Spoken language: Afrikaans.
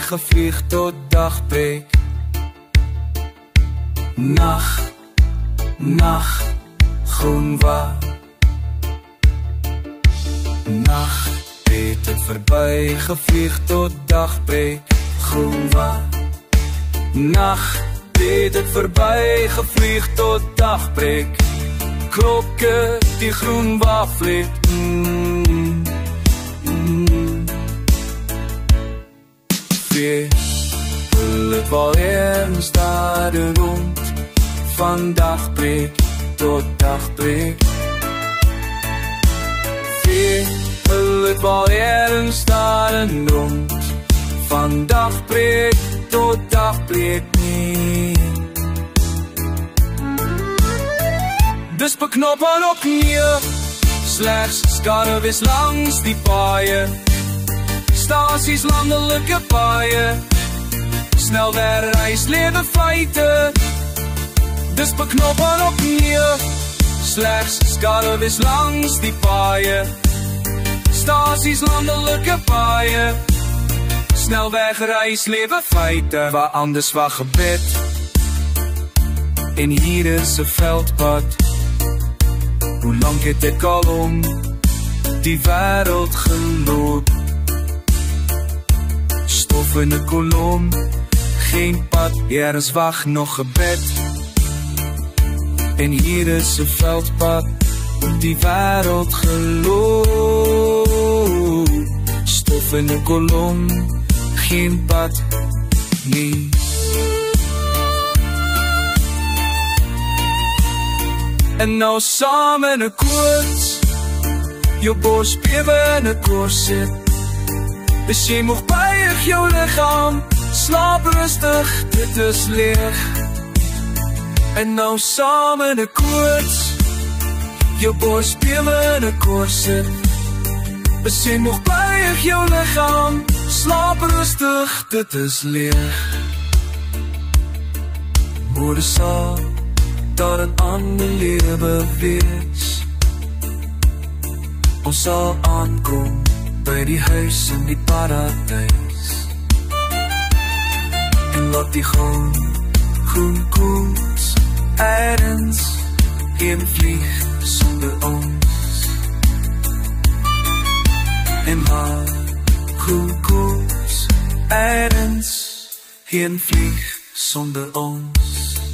gevlieg tot dagbreek. Nacht, nacht, groen wat. Nacht, het het verby gevlieg tot dagbreek. Groen wat. Nacht, het het verby gevlieg tot dagbreek. Klokke die groen waflet. Het wel ergens daar rond, van dagbreek tot dagbreek. Het wel ergens daar rond, van dagbreek tot dagbreek nie. Dus beknop aan op knieë, slegs skarre wees langs die paaie. Stasies, landelike paaie, snelweg reis, lewe feite. Dus beknop aan op knieë, slegs skarre wees langs die paaie. Stasies, landelike paaie, snelweg reis, lewe feite. Waar anders wat gebed, en hier is 'n veldpad. Hoe lang het ek al om die wêreld geloop? Stof in 'n kolom, geen pad, ergens wag nog gebed. En hier is 'n veldpad, die wêreld geloop. Stof in 'n kolom, geen pad nie. En nou saam in 'n koorts, jou bors bewe in 'n korset. Dus jy mag buig jou liggaam, slaap rustig, dit is leeg. En nou saam in 'n koorts, jou bors bewe in 'n korset. Dus jy mag buig jou liggaam, slaap rustig, dit is leeg. Môre sal daar 'n ander lewe wees. Ons sal aankom by die huis in die paradijs. En laat die groen koets ergens heen vlieg sonder ons. En laat groen koets ergens heen vlieg sonder ons.